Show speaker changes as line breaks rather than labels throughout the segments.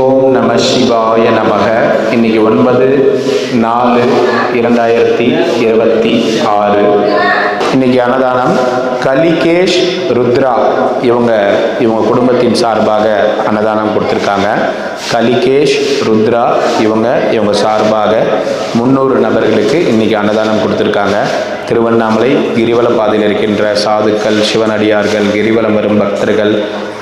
ஓம் நம சிவாய நமக. இன்னைக்கு 9/4/2026. இன்னைக்கு அன்னதானம் கலிகேஷ் ருத்ரா இவங்க குடும்பத்தின் சார்பாக அன்னதானம் கொடுத்துருக்காங்க. கலிகேஷ் ருத்ரா இவங்க சார்பாக 300 நபர்களுக்கு இன்னைக்கு அன்னதானம் கொடுத்துருக்காங்க. திருவண்ணாமலை கிரிவல பாதையில் இருக்கின்ற சாதுக்கள், சிவனடியார்கள், கிரிவலம் வரும் பக்தர்கள்,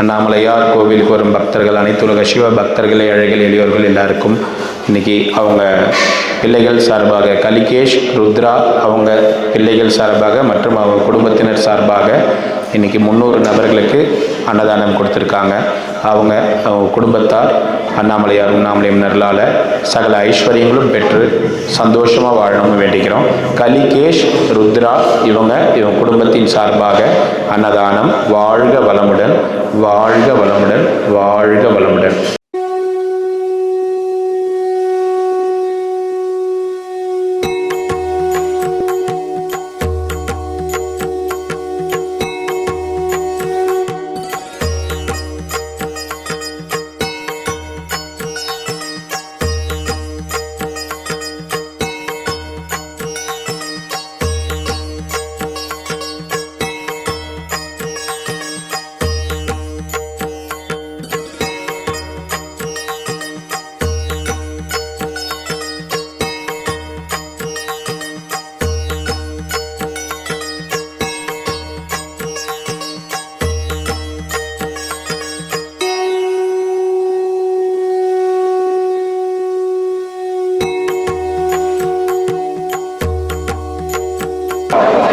அண்ணாமலையார் கோவிலுக்கு வரும் பக்தர்கள், அனைத்துலக சிவ பக்தர்கள், ஏழைகள், எளியோர்கள் எல்லாருக்கும் இன்னைக்கு அவங்க பிள்ளைகள் சார்பாக கலிகேஷ் ருத்ரா அவங்க பிள்ளைகள் சார்பாக மற்றும் அவங்க குடும்பத்தினர் சார்பாக இன்னைக்கு 300 நபர்களுக்கு அன்னதானம் கொடுத்துருக்காங்க. அவங்க குடும்பத்தார் அண்ணாமலையார் உண்ணாமலையினர்களால் சகல ஐஸ்வர்யங்களும் பெற்று சந்தோஷமாக வாழணும்னு வேண்டிக்கிறோம். கலிகேஷ் ருத்ரா இவங்க குடும்பத்தின் சார்பாக அன்னதானம். வாழ்க வளமுடன், வாழ்க வளமுடன், வாழ்க வளமுடன்.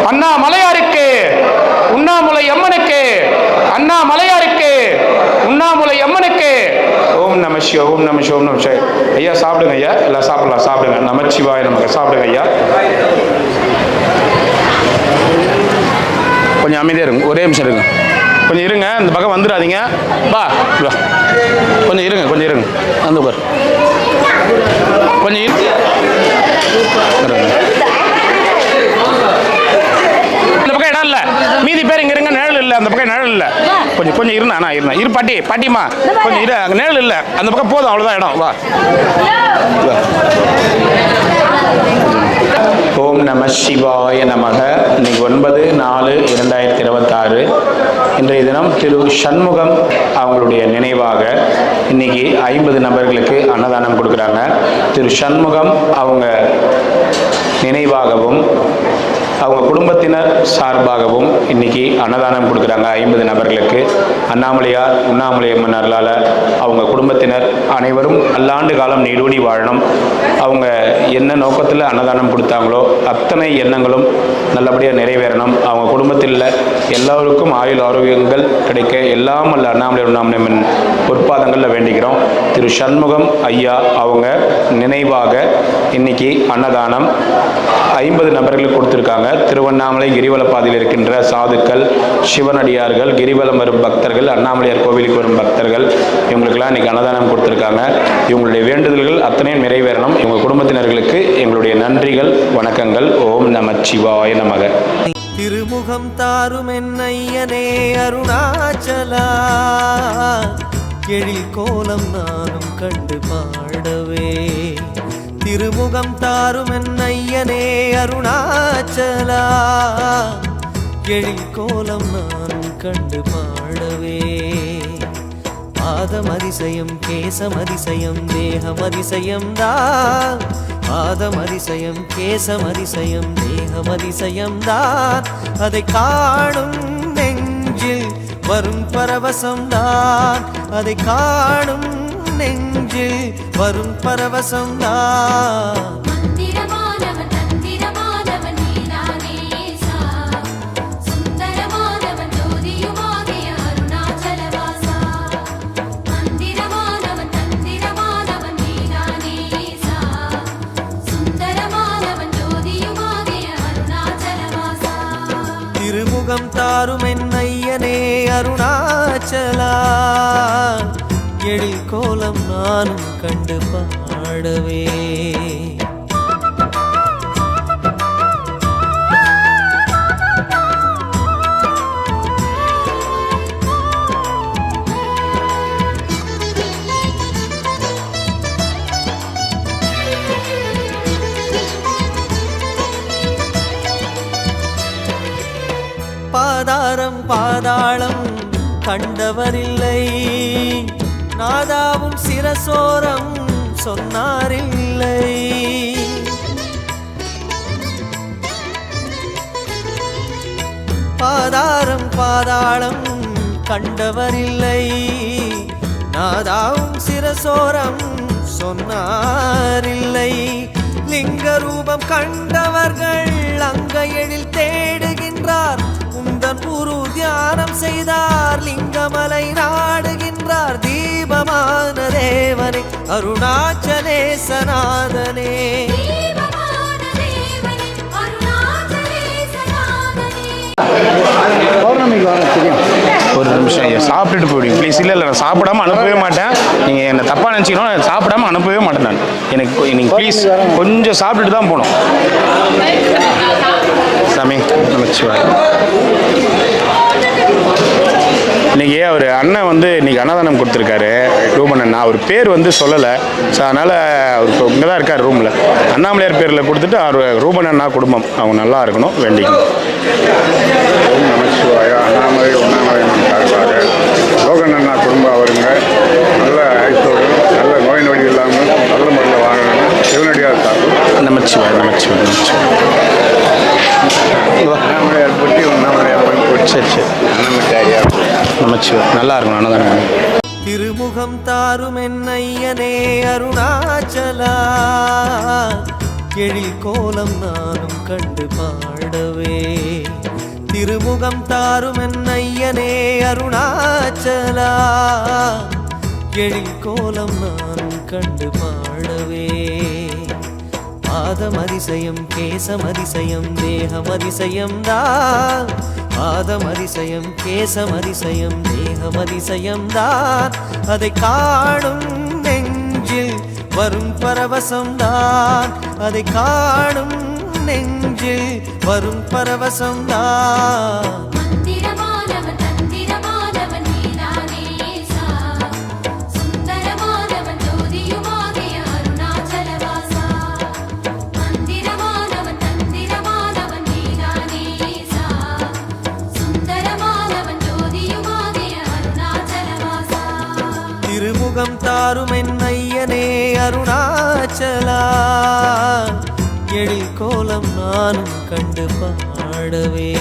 அண்ணாமலையாருக்கு, உண்ணாமுலை அம்மனுக்கு, அண்ணாமலையாருக்கு, உண்ணாமுலை அம்மனுக்கு. ஓம் நம சிவ, ஓம் நம சிவ, ஓம் நம சிவ. ஐயா சாப்பிடுங்க ஐயா, எல்லாம் சாப்பிடலாம், சாப்பிடுங்க. நமச்சிவாய நமக்கு சாப்பிடுங்க ஐயா. கொஞ்சம் அமைதியாக இருங்க, ஒரே நிமிஷம் இருங்க, கொஞ்சம் இருங்க, இந்த பக்கம் வந்துடாதீங்க. வா கொஞ்சம் இருங்க, கொஞ்சம் இருங்க, வந்து பார் கொஞ்சம் மீதி பேர் இங்க இருங்க, நிழல் இல்லை அந்த பக்கம், நிழல் இல்லை. கொஞ்சம் இருந்தா நான் இருந்தேன் இரு பாட்டிமா கொஞ்சம் இரு, அங்கே நிழல் இல்லை அந்த பக்கம், போதும் அவ்வளோதான் இடம். வா. ஓம் நம சிவாய நமக. இன்னைக்கு 9/4/2026. இன்றைய தினம் திரு சண்முகம் அவங்களுடைய நினைவாக இன்னைக்கு 50 நபர்களுக்கு அன்னதானம் கொடுக்குறாங்க. திரு சண்முகம் அவங்க நினைவாகவும் அவங்க குடும்பத்தினர் சார்பாகவும் இன்னைக்கு அன்னதானம் கொடுக்குறாங்க 50 நபர்களுக்கு. அண்ணாமலையார் உண்ணாமலை அம்மனர்களால் அவங்க குடும்பத்தினர் அனைவரும் பல்லாண்டு காலம் நீடூடி வாழணும். அவங்க என்ன நோக்கத்தில் அன்னதானம் கொடுத்தாங்களோ அத்தனை எண்ணங்களும் நல்லபடியாக நிறைவேறணும். அவங்க குடும்பத்தில் எல்லோருக்கும் ஆயுள் ஆரோக்கியங்கள் கிடைக்க எல்லாம் அல்ல அண்ணாமலை உண்ணாமலை அம்மன் பொற்பாதங்களில் வேண்டிக்கிறோம். திரு சண்முகம் ஐயா அவங்க நினைவாக இன்னைக்கு அன்னதானம் 50 நபர்களுக்கு கொடுத்துருக்காங்க. திருவண்ணாமலை கிரிவல பாதையில் இருக்கின்ற சாதுக்கள், சிவனடியார்கள், கிரிவலம் வரும் பக்தர்கள், அண்ணாமலையார் கோவிலுக்கு வரும் பக்தர்கள், இவங்களுக்கெல்லாம் இன்னைக்கு அன்னதானம் கொடுத்துருக்காங்க. இவங்களுடைய வேண்டுதல்கள் அத்தனையும் நிறைவேறணும். இவங்க குடும்பத்தினர்களுக்கு எங்களுடைய நன்றிகள், வணக்கங்கள். ஓம் நமச்சிவாய நமக.
திருமுகம் தாரும் என்னையனே அருணாச்சலா, எழில் கோலம் நானும் கண்டு பாடவே. திருமுகம் தாரும் என்னையனே அருணாச்சலா, எழில் கோலம் நானும் கண்டு பாடவே. பாதமதிசயம் கேசமதிசயம் தேகமதிசயம் தான், பாதமதிசயம் கேசமதிசயம் தேகமதிசயம் தான். அதை காணும் நெஞ்சில் வரும் பரவசம் தான், அதை காணும் நெஞ்சில் வரும் பரவசம் தான். திருமுகம் தாரும் என்னையனே அருணாச்சலா, எழில் கோலம் நானும் கண்டு பாடவே. கண்டவரில்லை, நாதாவும் சிரசோரம் சொன்னாரில்லை. பாதாரம் பாதாளம் கண்டவரில்லை, நாதாவும் சிரசோரம் சொன்னாரில்லை. லிங்க ரூபம் கண்டவர்கள் அங்க எழில் தேடுகின்றார், உந்தன் குரு தியானம் செய்தார், லிங்கமலை நாடுகின்றார். தீபமான தேவனே அருணாச்சலேசநாதனே,
பௌர்ணமிக்கு வர தெரியும்.
ஒரு நிமிஷம் ஐயா, சாப்பிட்டுட்டு போயிடுங்க ப்ளீஸ். இல்லை நான் சாப்பிடாம அனுப்பவே மாட்டேன். நீங்கள் என்னை தப்பாக நினச்சிக்கணும், நான் சாப்பிடாம அனுப்பவே மாட்டேன். நான் எனக்கு நீங்கள் ப்ளீஸ் கொஞ்சம் சாப்பிட்டுட்டு தான் போகணும். சாமி நமச்சிவாய். இன்றைக்கி அவர் அண்ணன் வந்து இன்றைக்கி அன்னதானம் கொடுத்துருக்காரு, ரூபன் அண்ணா. அவர் பேர் வந்து சொல்லலை, ஸோ அதனால் அவர் இங்கே தான் இருக்கார் ரூமில். அண்ணாமலையார் பேரில் கொடுத்துட்டு அவர் ரூபன் அண்ணா குடும்பம் அவங்க நல்லா இருக்கணும் வேண்டிக்கணும்.
ஓம் நமச்சிவாய. அண்ணாமலை உண்ணாமலை சார்பாக லோகன் அண்ணா குடும்பம் அவருங்க நல்ல ஐஸ்வர்யம், நல்ல நோய் நொடி இல்லாமல் நல்ல முறையில் வாங்கணும். சிவனடியார் சார்பு
நமச்சிவாய் நமச்சிவாய் நமச்சிவாய்.
அண்ணாமலையார் போட்டி உண்ணாமலையார் போட்டி.
சரி சரி
அண்ணாமலையார்
நமச்சிவாய். நல்லா இருக்கணும் அன்னதானம்.
திருமுகம் தாரும் என்னையனே அருணாச்சலா, எழில் கோலம் நானும் கண்டு பாடவே. திருமுகம் தாரும் என்னையனே அருணாச்சலா, எழில் கோலம் நானும் கண்டு பாடவே. பாதம் அதிசயம் கேசம் அதிசயம் தேகம் அதிசயம் தான், பாதம் அதிசயம் கேசம் அதிசயம் தேகம் அதிசயம் தான். அதை காணும் நெஞ்சில் வரும் பரவசம் தான், அதை காணும் நெஞ்சில் வரும் பரவசம் தான். திருமுகம் தாரும் என்னையனே அருணாச்சலா, எழில் கோலம் நானும் கண்டு பாடவே.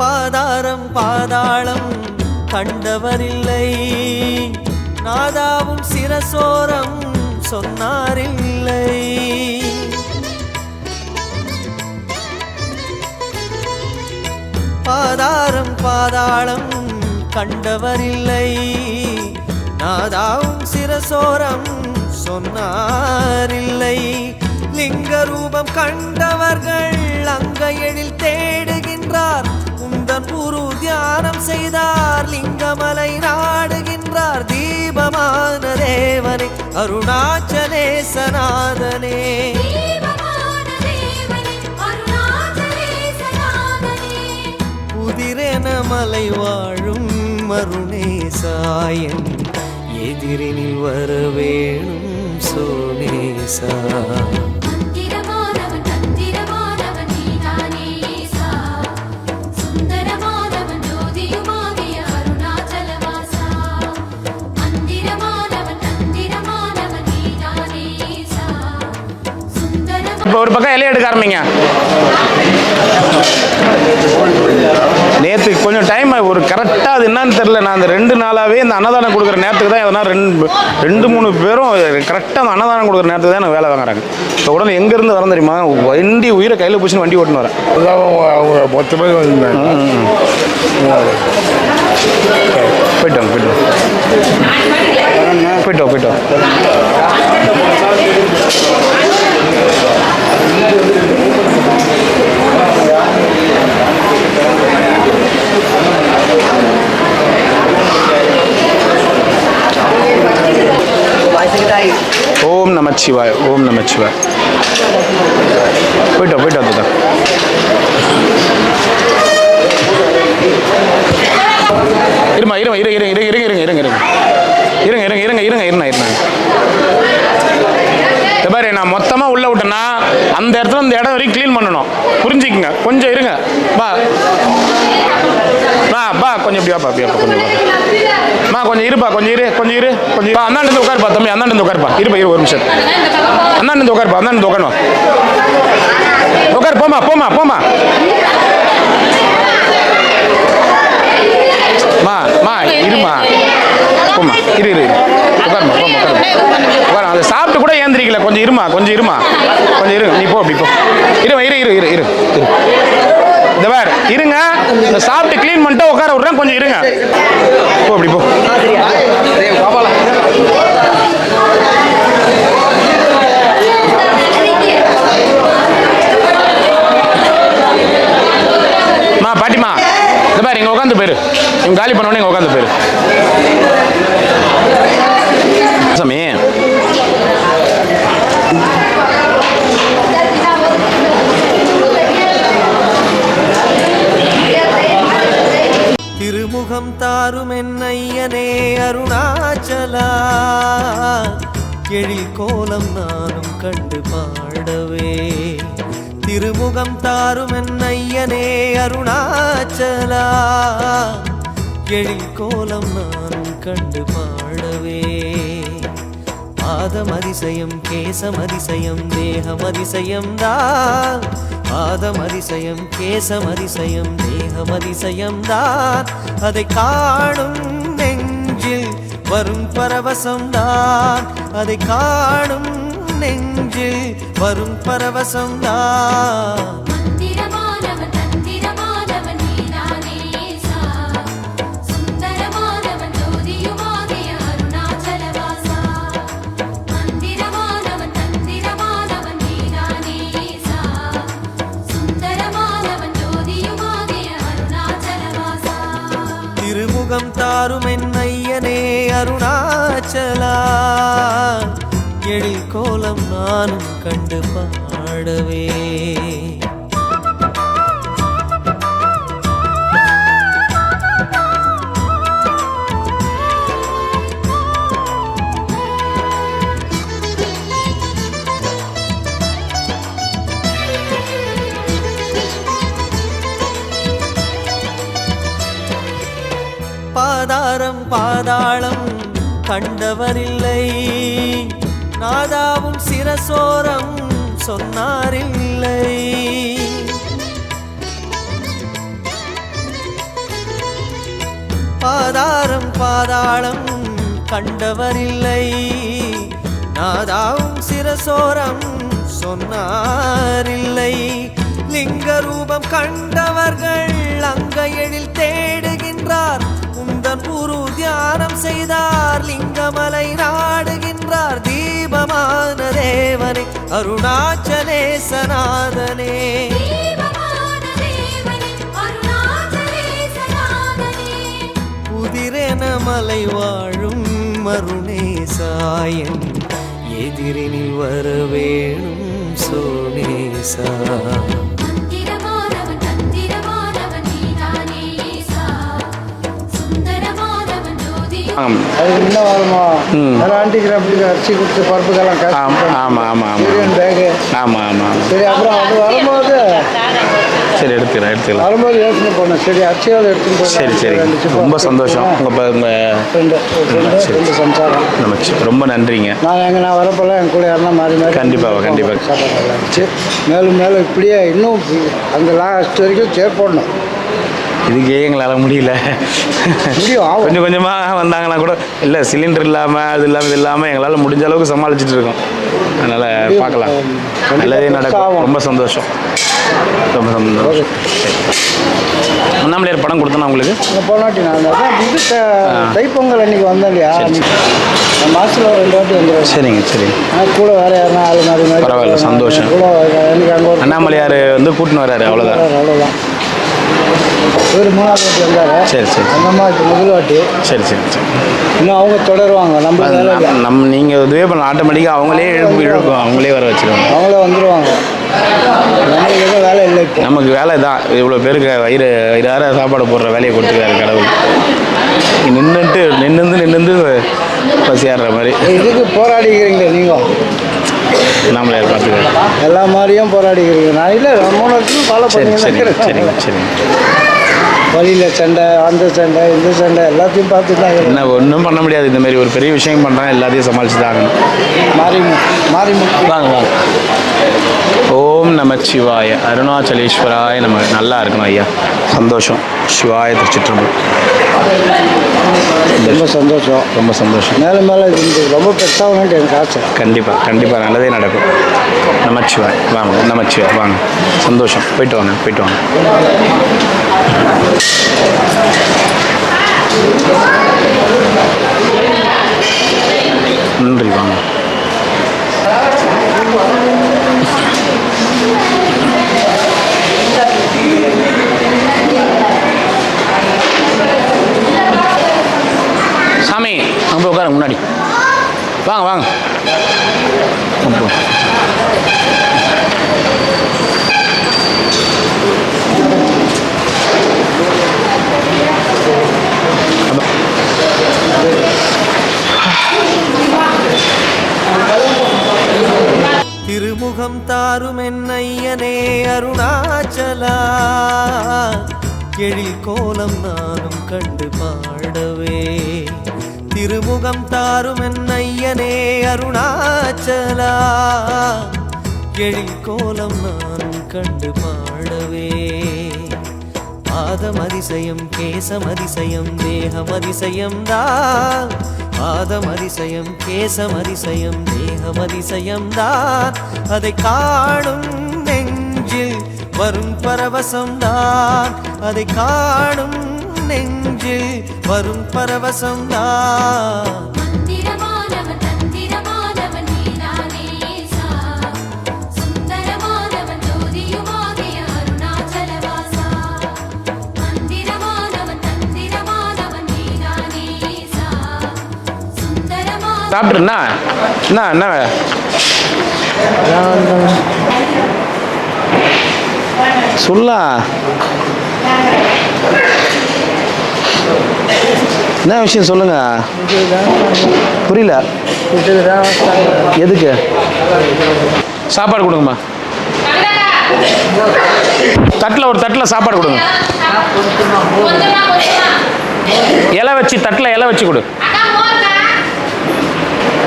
பாதாரம் பாதாளம் கண்டவரில்லை, நாதாவும் சிரசோரம் சொன்னாரில்லை. பாதாரம் பாதாளம் கண்டவரில்லை, நாதாவும் சிரசோரம் சொன்னாரில்லை. லிங்க ரூபம் கண்டவர்கள் அங்க எழில் தேடுகின்றார், உந்தன் குரு தியானம் செய்தார், லிங்கமலை நாடுகின்றார். தீபமான தேவனே அருணாச்சலேசநாதனே, புதிரென மலை வாழும் மருணேசாயன், எதிரினில் வரவேணும் சோனேசா.
இப்போ ஒரு பக்கம் இலையை எடுக்க ஆரம்பிங்க. நேற்று கொஞ்சம் டைம் ஒரு கரெக்டாக அது என்னன்னு தெரில. நான் அந்த 2 நாளாகவே இந்த அன்னதானம் கொடுக்குற நேரத்துக்கு தான் எதனா 2-3 பேரும் கரெக்டாக அந்த அன்னதானம் கொடுக்குற நேரத்துக்கு தான் எனக்கு வேலை வாங்குறாங்க. இப்போ உடனே எங்கேருந்து வரேன் தெரியுமா, வண்டி உயிரை கையில் பிடிச்சின்னு வண்டி ஓட்டுன்னு வரேன்.
அவங்க மொத்தமே
போயிட்டோம் போயிட்டோம். ஓம் நமச்சிவாய். ஓம் நமச்சிவாய். போயிட்டோம் அதுதான். இருங்க இருங்க இருங்க இருங்க இருங்க இருங்க இருங்க இருங்க இருங்க இருங்க இருங்க இருங்க பாரு, நான் மொத்தமாக உள்ளே விட்டேன்னா அந்த இடத்துல இந்த இடம் வரைக்கும் க்ளீன் பண்ணணும், புரிஞ்சுக்குங்க. கொஞ்சம் இருங்க, பா பா கொஞ்சம் இப்படி வாப்பா, அப்படி வாப்பா, கொஞ்சம் வாப்பா கொஞ்சம் இருப்பா, கொஞ்சம் இரு கொஞ்சம் இரு கொஞ்சம் அந்தாண்டு உட்காருப்பா தம்பி, அந்தாண்டு உட்காருப்பா, இருப்பா இரு ஒரு நிமிஷம், அந்தாண்டு உட்காருப்பா, அந்தாண்டு உட்காருவா, உட்காரு, போமா போமா போமா மா இருமா, போமா இரு இரு உட்காருமா, போமா உட்காரு, அதை சாப்பிட்டு கூட ஏந்திரிக்கல, கொஞ்சம் இருமா கொஞ்சம் இருமா கொஞ்சம் இரு, நீ போ அப்படி போ, இரு இரு இரு இரு இரு இந்த வேற இருங்க, இந்த சாப்பிட்டு க்ளீன் பண்ணிட்டு உட்கார விட்றேன், கொஞ்சம் இருங்க, போ அப்படி போ. பாட்டிமா இந்த பாரு, இங்கே உட்காந்து போயிரு, இவங்க காலி பண்ணோன்னே இங்கே உட்காந்து போயிரு சாமி.
திருமுகம் தாரும் என்னையனே அருணாச்சலா, எழில் கோலம் நானும் கண்டு பாடவே. திருமுகம் தாரும் என்னையனே அருணாச்சலா, எழில் கோலம் நானும் கண்டு பாடவே. பாதமதிசயம் கேசமதிசயம் தேகமதிசயம் தான், பாதமதிசயம் கேசமதிசயம் தேகமதிசயம் தான், அதை காணும் நெஞ்சில் வரும் பரவசம்தான், அதை காணும் நெஞ்சில் வரும் பரவசம்தான். திருமுகம் தாரும் என்னையனே அருணாச்சலா, எழில் கோலம் நானும் கண்டு பாடவே. பாதாரம் பாதாளம் கண்டவரில்லை, நாதாவும் சிரசோரம் சொன்னாரில்லை. பாதாரம் பாதாளம் கண்டவரில்லை, நாதாவும் சிரசோரம் சொன்னாரில்லை. லிங்க ரூபம் கண்டவர்கள் அங்க எழில் தேடுகின்றார், உந்தன் குரு தியானம் செய்தார், லிங்கமலை நாடுகின்றார். தீபமான தேவனே அருணாச்சலேசநாதனே, புதிரென மலை வாழும் மருணேசாயன், எதிரினில் வரவேணும் சோனேசா.
அது என்ன வருமா ஆன்டிகிராஃபிக் அரிசி கொடுத்து பருப்புக்கெல்லாம்
ஆமாம் ஆமாம் ஆமாம்
பேகு.
ஆமாம் ஆமாம்
சரி, அப்புறம் அது வரும்போது
சரி எடுத்துக்கலாம்
வரும்போது யோசனை பண்ணேன். சரி, அரிசியாவது எடுத்துன்னு
சரி சரி ரொம்ப சந்தோஷம்.
ரெண்டு சம்சாரம்
நமக்கு ரொம்ப நன்றிங்க.
நான் வரப்பெல்லாம் என் கூட யாருன்னா மாறி மாறி
கண்டிப்பாக கண்டிப்பாக
சாப்பாடு மேலும் மேலும் இப்படியே இன்னும் அந்த லாஸ்ட் வரைக்கும் சேர் போடணும்.
இதுக்கே எங்களால் முடியல, கொஞ்சம் கொஞ்சமாக வந்தாங்கன்னா கூட இல்லை, சிலிண்டர் இல்லாமல் அது இல்லாமல் இது இல்லாமல் எங்களால் முடிஞ்ச அளவுக்கு சமாளிச்சுட்டு இருக்கோம். அதனால் பார்க்கலாம், நல்லதே நடக்கும். ரொம்ப சந்தோஷம், ரொம்ப சந்தோஷம். அண்ணாமலையார் படம் கொடுத்தேன்னா உங்களுக்கு
போனாட்டி நான் இது தைப்பொங்கல் அன்னைக்கு வந்தேன் இல்லையா, மாதத்தில் ஒரு 2 வாட்டி வந்துடுவேன்.
சரிங்க சரிங்க.
கூட வேறு யாருன்னா ஆளு மாறி மாதிரி
பரவாயில்ல, சந்தோஷம்.
கூட எனக்கு அங்கே
அண்ணாமலையார் கூட்டின்னு வர்றாரு, அவ்வளோதான்
அவ்வளோதான். ஒரு 3ஆவது வாட்டி வந்தார்.
சரி சரி.
அந்தம்மா இப்போ முதல் வாட்டி.
சரி சரி சரி.
இன்னும் அவங்க தொடருவாங்க.
நம்ம நீங்கள் இதுவே பண்ணலாம், ஆட்டோமேட்டிக்காக அவங்களே இழுக்கும், அவங்களே வர வச்சுருவாங்க,
அவங்களே வந்துடுவாங்க. நமக்கு எதுவும் வேலை இல்லை இப்போ.
நமக்கு வேலை தான். இவ்வளோ பேருக்கு வயிறார சாப்பாடு போடுற வேலையை கொடுத்துருக்காரு கடவுள். நின்று பசியாடுற மாதிரி.
இதுக்கு போராடிக்கிறீங்களே நீங்கள்,
நம்மளே பார்த்துக்கலாம்.
எல்லா மாதிரியும் போராடிக்கிறீங்க. நான் இல்லை 3 வருஷம் ஃபாலோ
சரி
பண்ணி
சரிங்க.
வழியில் சண்டை, அந்த சண்டை, இந்த சண்டை எல்லாத்தையும் பார்த்து தான்
என்ன ஒன்றும் பண்ண முடியாது. இந்த மாதிரி ஒரு பெரிய விஷயம் பண்ணுறேன், எல்லாத்தையும் சமாளிச்சு தான் ஆகணும்.
மாறி
வாங்க. ஓம் நம சிவாய அருணாச்சலேஸ்வராய நம்ம. நல்லா இருக்கணும் ஐயா. சந்தோஷம். சிவாய திருச்சிற்றம்பலம்.
ரொம்ப சந்தோஷம்.
ரொம்ப சந்தோஷம்.
மேலே மேலே இது ரொம்ப பெருசாகணுன்ட்டு எனக்கு ஆசை.
கண்டிப்பாக நல்லதே நடக்கும். நமச்சிவாய். வாங்க. நமச்சிவாய். வாங்க. சந்தோஷம். போயிட்டு வாங்க. நன்றி. வாங்க. சாமி அங்கே போய் உட்காருங்க முன்னாடி. வாங்க.
திருமுகம் தாரும் என்னையனே அருணாச்சலா, எழில் கோலம் நானும் கண்டு பாடவே. திருமுகம் தாரும் என்னையனே அருணாச்சலா, எழில் கோலம் நானும் கண்டு பாடவே. பாதமதிசயம் கேசமதிசயம் தேகமதிசயம் தான், பாதமதிசயம் கேசமதிசயம் தேகமதிசயம் தான். அதை காணும் நெஞ்சில் வரும் பரவசம் தான், அதை காணும் நெஞ்சில் வரும் பரவசம் தான்.
சாப்பிட்ருண்ணா. என்ன சொல்லா? என்ன விஷயம் சொல்லுங்க. புரியல. எதுக்கு? சாப்பாடு கொடுங்கம்மா. ஒரு தட்டில் சாப்பாடு கொடுங்க. இலை வச்சு தட்டில் இலை வச்சு கொடு.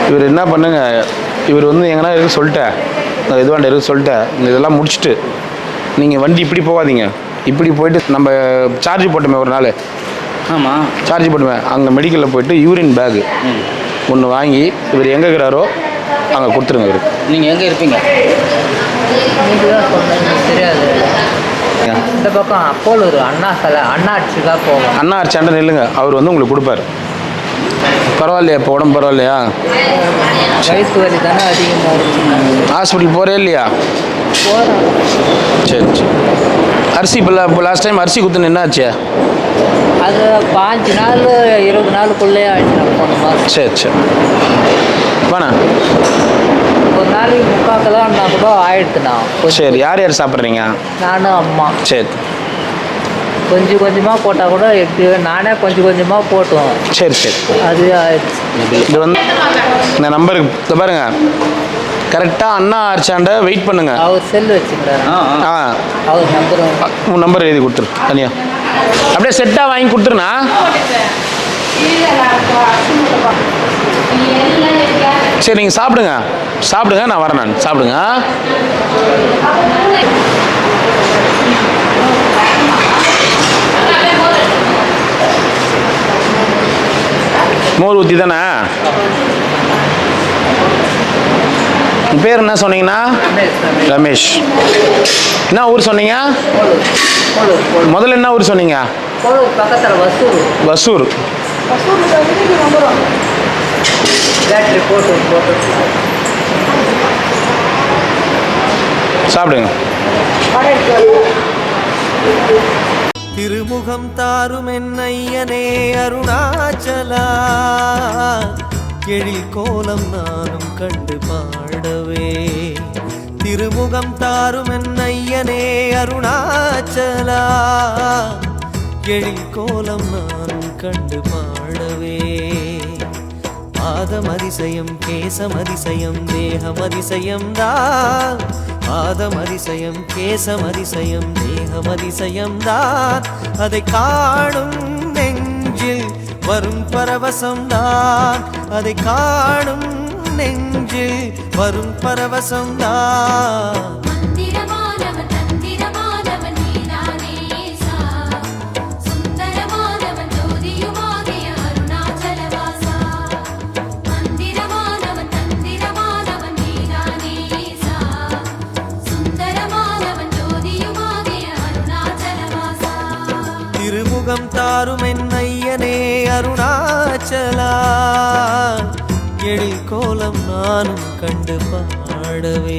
இவர் என்ன பண்ணுங்க, இவர் எங்கன்னா இருக்கு சொல்லிட்டேன், எதுவாண்ட இருக்கு சொல்லிட்டேன். இதெல்லாம் முடிச்சுட்டு நீங்கள் வண்டி இப்படி போகாதீங்க, இப்படி போயிட்டு நம்ம சார்ஜ் போட்டோமே ஒரு நாள்.
ஆமாம்,
சார்ஜ் போட்டுவேன். அங்கே மெடிக்கலில் போயிட்டு யூரின் பேகு ஒன்று வாங்கி இவர் எங்கே இருக்கிறாரோ அங்கே கொடுத்துருங்க. இவருக்கு
நீங்கள் எங்கே இருப்பீங்க? தெரியாது. இந்த பக்கம் அப்போலூர் அண்ணா ஆட்சிக்காக போவோம்.
அண்ணா ஆட்சியாண்ட நில்லுங்க. அவர் உங்களுக்கு கொடுப்பார். பரவாயில்லையா? இப்போ உடம்பு பரவாயில்லையா?
வயிற்று வலி தானே அதிகமாக இருக்கு.
ஹாஸ்பிட்டல் போகிறே இல்லையா? சரி. அரிசி இப்போ லாஸ்ட் டைம் அரிசி குத்துன்னு என்னாச்சு?
அது 5 நாள் 20 நாளுக்குள்ளே ஆயிடுச்சு. நான் போன மாதம்.
சரி வாண்ணா.
ஒரு நாளைக்கு 3/4 கிலோன்னா கூட ஆயிடுத்துண்ணா.
சரி. யார் சாப்பிட்றீங்க?
நானும் அம்மா.
சரி.
கொஞ்சம் கொஞ்சமாக போட்டால் கூட நானே கொஞ்சமாக போட்டோம்.
சரி.
அது ஆயிடுச்சு.
இது இந்த நம்பருக்கு பாருங்க, கரெக்டாக அண்ணா ஆர்ச்சாண்ட வெயிட் பண்ணுங்க.
அவர் செல் வச்சுக்கிறாரு. அவர்
உன் நம்பர் எழுதி கொடுத்துரு. தனியா அப்படியே செட்டாக வாங்கி கொடுத்துருண்ணா. சரி, நீங்கள் சாப்பிடுங்க. நான் வரேன். சாப்பிடுங்க. மோர் ஊற்றி தானே? பேர் என்ன சொன்னீங்கன்னா? ரமேஷ். என்ன ஊர் சொன்னீங்க? முதல்ல என்ன ஊர் சொன்னீங்க?
பக்கத்தில்
வசூர். சாப்பிடுங்க.
திருமுகம் தாரும் என்னையனே அருணாச்சலா, எழில் கோலம் நானும் கண்டு பாடவே. திருமுகம் தாரும் என்னையனே அருணாச்சலா எழில் கோலம் நானும் கண்டு பாடவே பாதம் அதிசயம் கேசம் அதிசயம் தேகம் அதிசயம் தான் பாதம் அதிசயம் கேசம் அதிசயம் தேகம் அதிசயம் தான் அதை காணும் நெஞ்சில் வரும் பரவசம் தான் அதை காணும் நெஞ்சில் வரும் பரவசம் தான்
மந்திரமானவன் தந்திரமானவன் நீதானேசா சுந்தரமானவன் ஜோதியுமாகிய அருணாச்சலவாசா மந்திரமானவன் தந்திரமானவன் நீதானேசா சுந்தரமானவன் ஜோதியுமாகிய அருணாச்சலவாசா
திருமுகம் தாரும் என்னையனே அருணாச்சலா எழில் கோலம் நானும் கண்டு பாடவே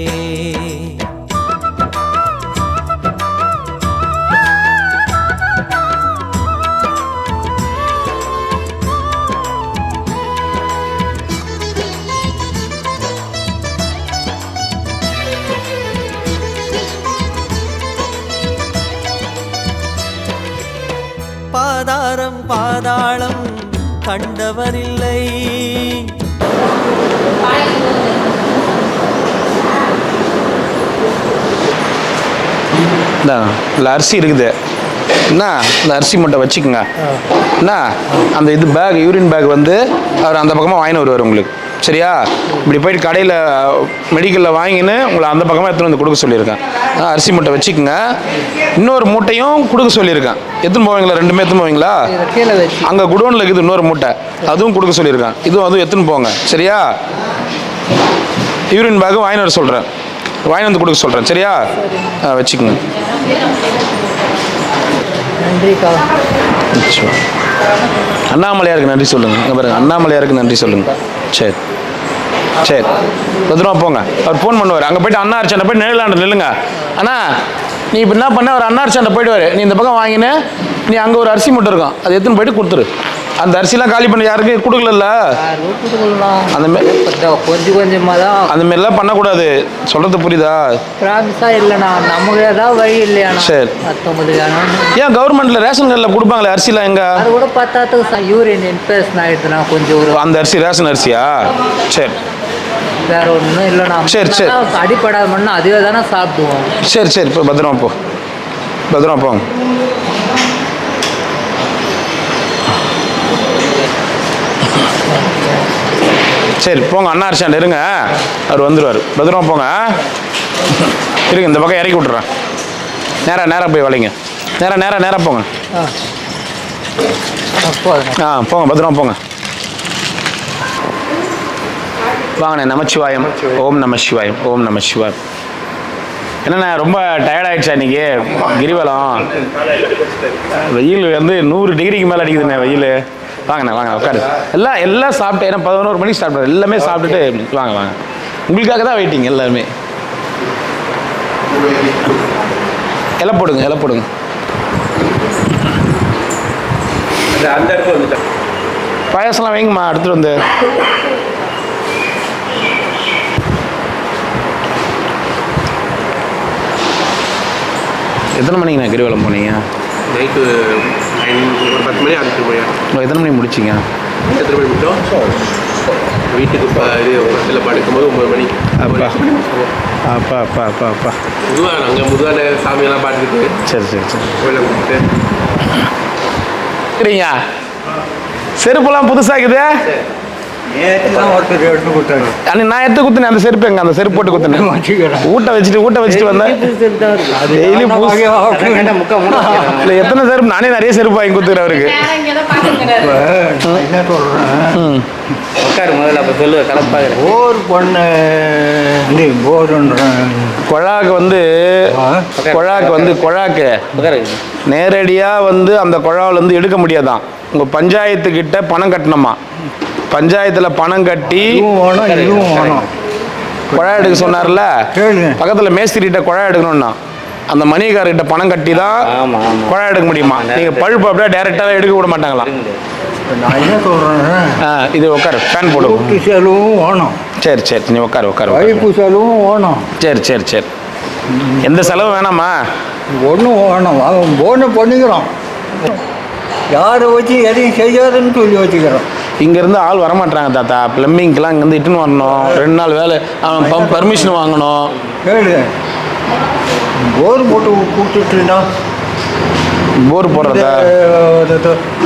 பாதாரம் பாதாளம் கண்டவரில்லை
இல்லை அரிசி இருக்குது என்ன இந்த அரிசி மூட்டை வச்சுக்கோங்க என்ன அந்த இது பேக் யூரின் பேக் வந்து அவர் அந்த பக்கமாக வாங்கின்னு வருவார் உங்களுக்கு சரியா இப்படி போயிட்டு கடையில் மெடிக்கலில் வாங்கின்னு உங்களை அந்த பக்கமாக எடுத்துன்னு வந்து கொடுக்க சொல்லியிருக்கேன் அரிசி மூட்டை வச்சுக்கோங்க இன்னொரு மூட்டையும் கொடுக்க சொல்லியிருக்கேன் எடுத்துன்னு போவீங்களா ரெண்டுமே எடுத்துன்னு போவீங்களா
கீழே வச்சு
அங்கே குடோனில் இருக்குது இன்னொரு மூட்டை அதுவும் கொடுக்க சொல்லியிருக்கேன் அதுவும் எடுத்துன்னு போங்க சரியா யூரின் பேக்கு வாங்கின்னு வர சொல்கிறேன் வாங்கி வந்து கொடுக்க சொல்கிறேன் சரியா வச்சுக்கோங்க
நன்றிக்கா
அண்ணாமலையாருக்கு நன்றி சொல்லுங்கள் இங்கே பாருங்க அண்ணாமலையாருக்கு நன்றி சொல்லுங்கள் சரி சரி பத்திரமா போங்க அவர் ஃபோன் பண்ணுவார் அங்கே போய்ட்டு அண்ணா அரிச்சாண்ட போய் நிழலாண்டு நில்லுங்க அண்ணா நீ இப்போ என்ன பண்ண ஒரு அண்ணா அரிச்சாண்ட போய்டுவார் நீ இந்த பக்கம் வாங்கினு நீ அங்கே ஒரு அரிசி மட்டும் இருக்கும் அது எடுத்துன்னு போயிட்டு கொடுத்துரு அந்த அரிசிலாம் காலி பண்ணி யாருக்கு கொடுக்கல அந்த மாதிரி
கொஞ்சம் கொஞ்சமாக தான்
அந்த மாதிரிலாம் பண்ணக்கூடாது சொல்கிறது புரியுதா
ப்ராமிஸா இல்லைண்ணா நமக்கு ஏதாவது வழி இல்லையாண்ணா
சரி.
19
ஏன் கவர்மெண்ட்டில் ரேஷன் கார்டில் கொடுப்பாங்களே அரிசிலாம் எங்கே
அது கூட பத்தாத்துக்கு யூரின் இன்ஃபெக்ஷன் ஆகிடுதுண்ணா கொஞ்சம் ஒரு
அந்த அரிசி ரேஷன் அரிசியா சரி
வேற ஒன்றும் இல்லைண்ணா
சரி, சரி.
அடிப்படாத மண்ணா அதுவே தானே சாப்பிடுவோம்
சரி சரி இப்போ பத்திரமா போ பத்திரமா போங்க சரி போங்க அண்ணா அரிசாண்ட் இருங்க அவர் வந்துடுவார் பத்திரமா போங்க இருங்க இந்த பக்கம் இறக்கி விட்றேன் நேராக போய் வளைங்க நேராக போங்க போங்க பத்திரமா போங்க வாங்கண்ணே நமச்சிவாயம் ஓம் நம சிவாயம் ஓம் நம சிவாயம் என்னண்ணா ரொம்ப டயர்டாயிடுச்சா இன்னைக்கு கிரிவலம் வெயில் வந்து 100 டிகிரிக்கு மேலே அடிக்குதுண்ணே வெயில் வாங்கண்ணா உட்காரு எல்லாம் சாப்பிட்டு ஏன்னா 11 மணிக்கு ஸ்டார்ட் பண்ணுறேன் எல்லாமே சாப்பிட்டுட்டு வாங்க உங்களுக்காக தான் வெயிட்டிங் எல்லாருமே இலை போடுங்க அந்த இடத்துல வந்துட்டேன் பாயாசம்லாம் வைங்கம்மா எடுத்துகிட்டு வந்து எத்தனை மணிக்கு நான் கிரிவலம் போனீங்க
நைட்டு ஒரு 10 மணி ஆகிட்டு போய்
எத்தனை மணிக்கு முடிச்சிங்க
எத்தனை மணி முடிச்சோம் வீட்டுக்கு இது பஸ்ஸில் படுக்கும்போது 9 மணி
அப்பா
முதுவான அங்கே முதுவான சாமியெல்லாம் பார்த்துக்கிட்டு
சரி
கோயிலை கும்பிட்டு
சரிங்க செருப்புலாம் புதுசாகுது அன்னைக்கு நான் எடுத்து குத்துனேன் அந்த செருப்பு எங்க அந்த செருப்பு போட்டு குத்துனேன் ஊட்ட வச்சுட்டு வந்தேன் டெய்லி இல்லை எத்தனை செருப்பு நானே நிறைய செருப்பு வாங்கி குத்துக்கிறேன் அவருக்கு
முதல்ல அப்போ சொல்லு கலப்பாக
போர் பண்ண
குழாக்கு நேரடியாக வந்து அந்த குழாவிலேருந்து எடுக்க முடியாதான் உங்கள் பஞ்சாயத்துக்கிட்ட பணம் கட்டணுமா பஞ்சாயத்தில் பணம் கட்டி குழாய் எடுக்க சொன்னார்ல பக்கத்தில் மேஸ்திரிகிட்ட குழாய் எடுக்கணும்னா அந்த மணிகார்கிட்ட பணம் கட்டி தான் குழாய் எடுக்க முடியுமா நீங்கள் பழுப்பு அப்படியே டைரெக்டாக எடுக்க விட மாட்டாங்களாம்
நான் என்ன சொல்கிறேன்
இது உட்காரு ஃபேன் போடுவோம்
செலவும் வேணும்
சரி சரி நீ உட்காரு உட்காரு
வைப்பு செலவும் வேணும்.
சரி சரி சரி எந்த செலவும் வேணாமா?
ஒன்றும் வேணும். ஒன்று பண்ணிக்கிறோம். யாரை வச்சு எதையும் செய்யாதுன்னு சொல்லி வச்சுக்கிறோம்.
இங்கேருந்து ஆள் வரமாட்டாங்க தாத்தா. ப்ளம்பிங்க்கெலாம் இங்கேருந்து இட்டுன்னு வரணும். 2 நாள் வேலை அவன் பர்மிஷன் வாங்கணும்.
கேளு, போர் போட்டு கொடுத்துட்டுனா
போர் போடுறதா?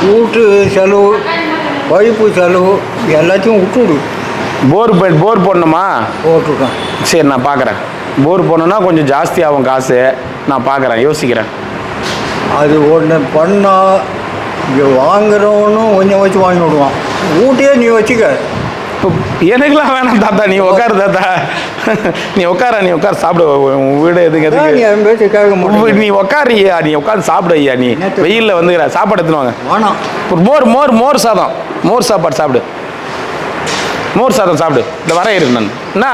வீட்டு செலவு, வைப்பு செலவு எல்லாத்தையும் விட்டுவிடு.
போர் போடணுமா?
போட்டுருக்கேன்.
சரி நான் பார்க்குறேன். போர் போடணுன்னா கொஞ்சம் ஜாஸ்தி ஆகும் காசு. நான் பார்க்குறேன், யோசிக்கிறேன்.
அது ஒன்று பண்ணால் இங்கே வாங்குறவனும் கொஞ்சம் வச்சு வாங்கி விடுவான். வீட்டையே நீ வச்சுக்க.
இப்போ எனக்குலாம் வேணாம் தாத்தா, நீ உட்காரு தாத்தா. நீ உட்கார சாப்பிடு. உன் வீடு எதுக்கு
நீ என் பேச்சு கேட்க முடியும்.
நீ உட்காருய்யா, நீ உட்காந்து சாப்பிடு ஐயா. நீ வெயிலில் வந்துக்கிற சாப்பாடு எடுத்துன்னு வாங்க.
வேணாம்.
ஒரு மோர் சாதம், மோர் சாப்பாடு சாப்பிடு. மோர் சாதம் சாப்பிடு. இந்த வர இருக்கு நான் என்ன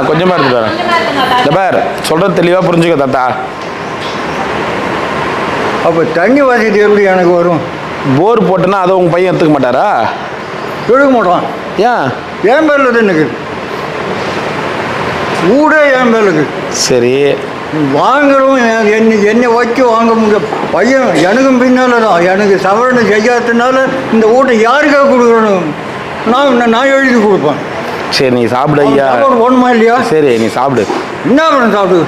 கொஞ்சமாக இருக்கு தரேன். இந்த பார் சொல்கிறது தெளிவாக புரிஞ்சுக்க தாத்தா.
அப்போ தண்ணி வசதி எப்படி எனக்கு வரும்?
போர் போட்டுன்னா அதை உங்கள் பையன் எடுத்துக்க மாட்டாரா?
எடுக்க மாட்டான்.
ஏன்?
என் பேரில் தான் எனக்கு வீடே என் பேருக்கு.
சரி
வாங்குறவும் என்னை வச்சு வாங்க முடியும். பையன் எனக்கும் பின்னால் தான். எனக்கு சவரணை செய்யாததுனால இந்த வீட்டை யாருக்காக கொடுக்கணும்? நான் எழுதி கொடுப்பேன்.
சரி நீ சாப்பிடு ஐயா.
ஒன்றுமா இல்லையா?
சரி நீ சாப்பிடு.
என்ன பண்ண சாப்பிடு?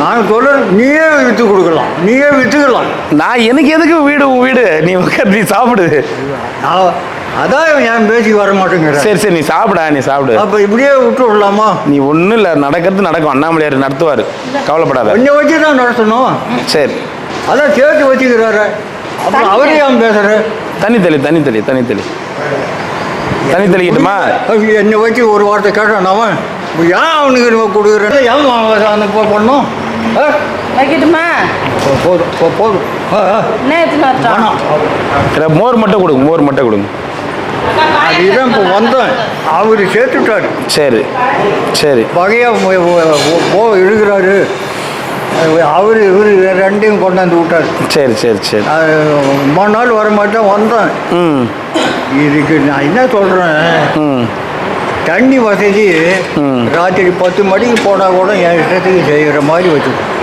நான் சொல்ல நீயே விற்று கொடுக்கலாம், நீயே விற்றுக்கலாம்.
நான் எனக்கு எதுக்கு வீடு நீ உட்கார், நீ சாப்பிடு.
அதான் என் பேச்சுக்கு வர மாட்டேங்கிற.
சரி நீ சாப்பிடா, நீ சாப்பிடு.
அப்போ இப்படியே விட்டு விடலாமா?
நீ ஒன்றும் இல்லை, நடக்கிறது நடக்கும். அண்ணாமலையார் நடத்துவார், கவலைப்படாத.
கொஞ்சம் வச்சு தான் நடத்தணும்.
சரி
அதான் சேர்த்து வச்சுக்கிறாரு. அப்புறம் அவரே ஏன் பேசுற?
தண்ணி தெளிக்கட்டுமா?
என்னை வச்சு ஒரு வார்த்தை கேட்டான் அவன். ஏன் அவனுக்கு கொடுக்குறேன்? ஏன் அந்த பண்ணோம்?
வைக்கட்டுமா?
போதும்.
என்ன எடுத்துன்னு வரட்டும்?
மோர் மட்டும் கொடுங்க.
அதுதான் இப்போ வந்தேன். அவர் சேர்த்துட்டாரு.
சரி
வகையாக இழுக்கிறாரு. அவர் இவர் ரெண்டையும் கொண்டாந்து விட்டார்.
சரி
3 நாள் வர மாட்டேன் வந்தேன். இதுக்கு நான் என்ன சொல்கிறேன், தண்ணி வசதி ராத்திரி 10 மணிக்கு போனால் கூட என் இஷ்டத்துக்கு செய்கிற மாதிரி வச்சுக்கணும்.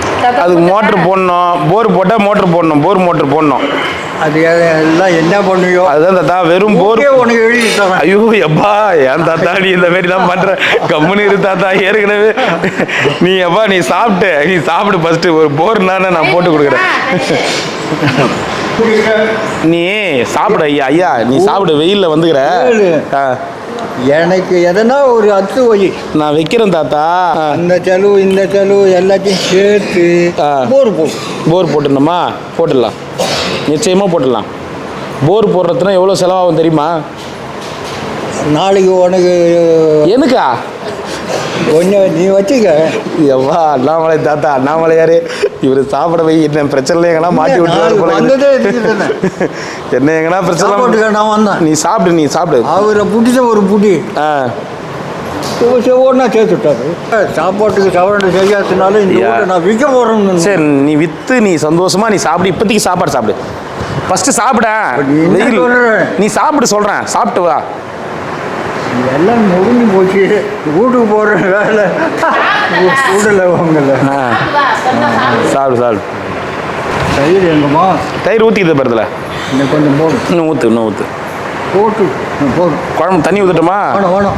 அதுக்கு மோட்ரு போடணும். போர் போட்டால் மோட்ரு போடணும். போர் மோட்ரு போடணும்.
அது எல்லாம் என்ன பண்ணுவியோ?
அதுதான் தாத்தா, வெறும் போர்
உனக்கு எழுதி தரேன்.
ஐயோ எப்பா, ஏன் தாத்தா நீ இந்த மாதிரி தான் பண்ற? கம்முன்னு இரு தாத்தா. ஏற்கனவே நீ சாப்பிட்டு ஃபர்ஸ்ட். ஒரு போர்னா நான் போட்டு கொடுக்குறேன். நீ சாப்பிடு ஐயா. நீ சாப்பிடு, வெயில்ல வந்துக்கிற.
எனக்கு எதனா ஒரு அத்து வை.
நான் வைக்கிறேன் தாத்தா.
அந்த செலவு இந்த செலவு எல்லாத்தையும் சேர்த்து
போர் போட்டுடணுமா? போட்டுடலாம், நிச்சயமாக போட்டுடலாம். போர் போடுறதுனா எவ்வளோ செலவாகும் தெரியுமா?
நாளைக்கு உனக்கு
எனக்கா?
கொஞ்சம் நீ வச்சுக்க.
எவ்வா அண்ணாமலை தாத்தா, அண்ணாமலையாரு இவர் சாப்பிட வை. என்ன பிரச்சனை எங்கன்னா மாட்டி விட்டுருவாரு போல. என்ன எங்கன்னா பிரச்சனை?
நான் வந்தேன்.
நீ சாப்பிடு.
அவரை பிடிச்ச ஒரு புடி ஒன்றா சேர்த்துட்டாரு. சாப்பாட்டுக்கு சவரண்டை செய்யாததுனால இந்த வீட்டை நான் விற்க போகிறேன்னு.
சரி நீ விற்று நீ சந்தோஷமா நீ சாப்பிடு. இப்போதைக்கு சாப்பாடு சாப்பிடு. ஃபஸ்ட்டு சாப்பிட. நீ சாப்பிடு சொல்கிறேன். சாப்பிட்டு வா.
எல்லாம் முடிஞ்சு போச்சு. வீட்டுக்கு போகிற வேலை வீட்டில் உங்களை.
சாப்பிடு.
தயிர் எங்கம்மா?
தயிர் ஊற்றிக்கிது பருத்தில்.
இன்னும் கொஞ்சம் போடும்.
இன்னும் ஊற்று
போட்டு போதும்.
குழம்பு தண்ணி ஊற்றட்டுமா?
வேணும்.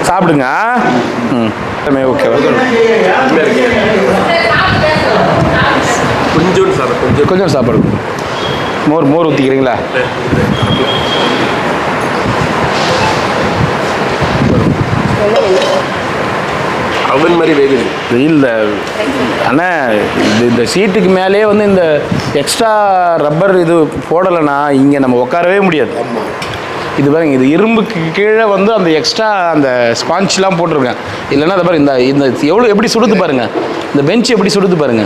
சாப்பிடுங்க. ஓகே கொஞ்சம் சாப்பாடு. மோர் ஊற்றிக்கிறீங்களா?
அவன் மாதிரி வேகுது
வெயில்ல. ஆனால் இந்த சீட்டுக்கு மேலேயே வந்து இந்த எக்ஸ்ட்ரா ரப்பர் இது போடலைன்னா இங்கே நம்ம உட்காரவே முடியாது. இது பாருங்க, இது இரும்புக்கு கீழே வந்து அந்த எக்ஸ்ட்ரா அந்த ஸ்பான்ச்லாம் போட்டிருக்கேன். இல்லைன்னா அதை பாருங்க, இந்த எவ்வளோ எப்படி சுடுது பாருங்க. இந்த பெஞ்ச் எப்படி சுடுது பாருங்க.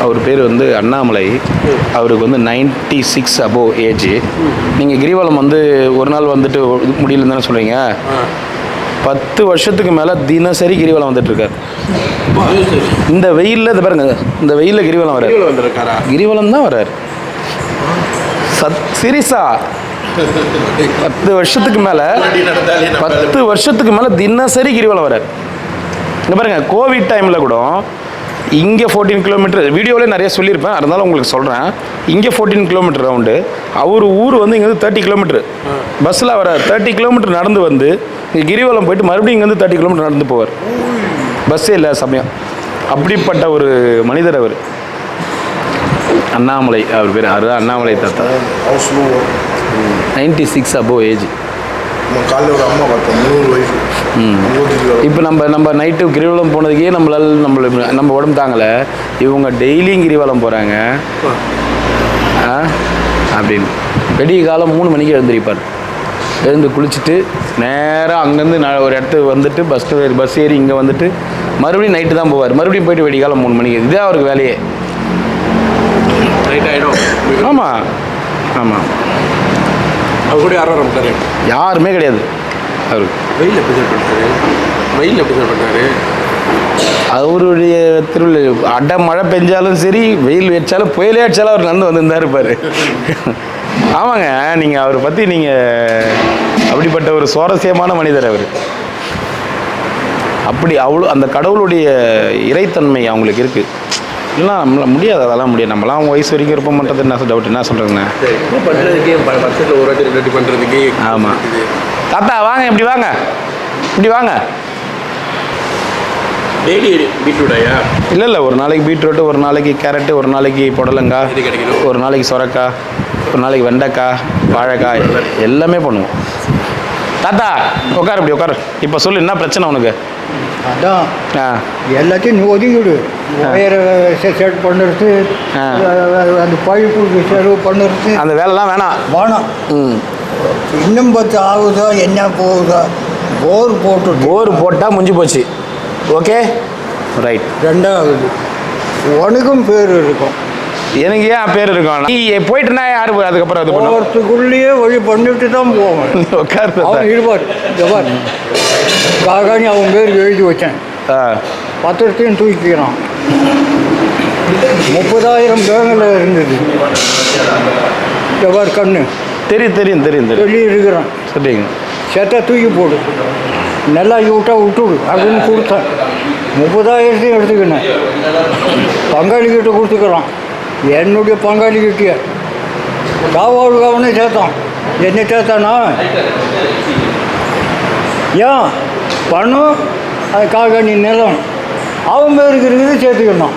அவர் பேர் வந்து அண்ணாமலை. அவருக்கு வந்து 96 அபோவ் ஏஜ். நீங்கள் கிரிவலம் வந்து ஒரு நாள் வந்துட்டு முடியலன்னு தானே சொல்கிறீங்க. 10 வருஷத்துக்கு மேலே தினசரி கிரிவலம் வந்துட்டுருக்கார். இந்த வெயிலில் இது பாருங்க, இந்த வெயிலில் கிரிவலம் வர்றாரு.
வந்திருக்காரா?
கிரிவலம் தான் வர்றாரு. சீரியஸா 10 வருஷத்துக்கு மேலே 10 வருஷத்துக்கு மேலே தினசரி கிரிவலம் வர்றாரு. இங்கே பாருங்கள், கோவிட் டைமில் கூட இங்கே 14 கிலோமீட்டர் வீடியோவிலே நிறைய சொல்லியிருப்பேன், அதனால உங்களுக்கு சொல்கிறேன். இங்கே 14 கிலோமீட்டர் ரவுண்டு, அவர் ஊர் வந்து இங்கேருந்து 30 கிலோமீட்டர் பஸ்ஸில் வர 30 கிலோமீட்டர் நடந்து வந்து இங்கே கிரிவலம் போயிட்டு மறுபடியும் இங்கேருந்து 30 கிலோமீட்டர் நடந்து போவார். பஸ்ஸே இல்லை சமயம். அப்படிப்பட்ட ஒரு மனிதர் அவர். அண்ணாமலை அவர் பேர். அதுதான் அண்ணாமலை தாத்தா. 96 அபோவ் ஏஜ்.
காலையில் ஒரு அம்மா பார்த்தோம் 100 வயசு.
இப்போ நம்ம நைட்டு கிரிவலம் போனதுக்கே நம்ம உடம்பு தாங்கலை. இவங்க டெய்லியும் கிரிவலம் போகிறாங்க அப்படின்னு. வெடிய காலம் 3 மணிக்கு எழுந்திருப்பார். எழுந்து குளிச்சுட்டு நேராக அங்கேருந்து ஒரு இடத்துக்கு வந்துட்டு பஸ் ஏறி இங்கே வந்துட்டு மறுபடியும் நைட்டு தான் போவார். மறுபடியும் போயிட்டு வெடிய காலம் 3 மணிக்கு. இதே அவருக்கு வேலையே.
நைட் ஆகிடும்.
ஆமாம் ஆமாம்.
அவர் கூட யாரும் வர
யாருமே கிடையாது அவருக்கு.
வெயில் எப்படி சார் பண்ணுறாரு? வெயில் எப்படி சார் பண்ணுறாரு?
அவருடைய திருவிழா அடை மழை பெஞ்சாலும் சரி, வெயில் வச்சாலும் புயலே அடிச்சாலும் அவர் நடந்து வந்திருந்தா இருப்பார். ஆமாங்க, நீங்கள் அவரை பற்றி நீங்கள் அப்படிப்பட்ட ஒரு சுவாரஸ்யமான மனிதர் அவர். அப்படி அவ்வளோ அந்த கடவுளுடைய இறைத்தன்மை அவங்களுக்கு இருக்குது. இல்லைனா நம்மளால் முடியாது, அதெல்லாம் முடியாது. நம்மளாம் அவங்க வயசு வரைக்கும் விருப்பம் பண்ணுறது என்ன டவுட், என்ன சொல்கிறேங்கண்ணா?
பண்ணுறதுக்கே வருஷத்தில் ஒரு வாட்டி 2 வாட்டி பண்ணுறதுக்கே.
ஆமாம். தாத்தா வாங்க, இப்படி வாங்க, இப்படி வாங்க.
டெய்லி பீட்ரூட்டாயா?
இல்லை, ஒரு நாளைக்கு பீட்ரூட்டு, ஒரு நாளைக்கு கேரட்டு, ஒரு நாளைக்கு புடலங்காய்,
இது கிடைக்கணும்.
ஒரு நாளைக்கு சொரக்காய், ஒரு நாளைக்கு வெண்டைக்காய், வாழைக்காய், எல்லாமே பண்ணுவோம். தாத்தா உட்காரு, இப்படி உட்காரு. இப்போ சொல்லு, என்ன பிரச்சனை உனக்கு?
அதான் எல்லாத்தையும் நீ ஒதுக்கிவிடு. ஒயரை செட் பண்ணுறது, அந்த பைப்பு செலவு பண்ணுறது,
அந்த வேலைலாம் வேணாம்.
இன்னும் 10 ஆகுதோ என்ன போகுதோ, போர்
போட்டால் முடிஞ்சு போச்சு. Okay right.
2வது உனக்கும் பேர் இருக்கும்.
எனக்கு ஏன் பேர் இருக்கும்? நீ போயிட்டுனா யாரு அதுக்கப்புறம் அது
போகிறதுக்குள்ளேயே வழி பண்ணிட்டு தான் போவேன்.
உட்காரு.
அவன் இருப்பார் ஜவார் காகாணி அவன் பேர் எழுதி வச்சேன். பத்திரத்தையும் தூக்கிக்கிறான். 30,000 பேங்கில் இருந்தது ஜவார் கண்ணு. தெரியும் சொல்லி இருக்கிறான்.
சரிங்க,
செத்த தூக்கி போடு, நல்லா விட்டுவிடு அப்படின்னு கொடுத்தேன். 30,000 எடுத்துக்கினேன். பங்காளிக்கிட்ட கொடுத்துக்கிறான். என்னுடைய பங்காளிக்கிட்டே காவாடு அவனே சேர்த்தான். என்ன சேர்த்தானா? ஏன் பணம் அது காகாணி நிலம் அவன் பேருக்கு இருக்குது சேர்த்துக்கணும்.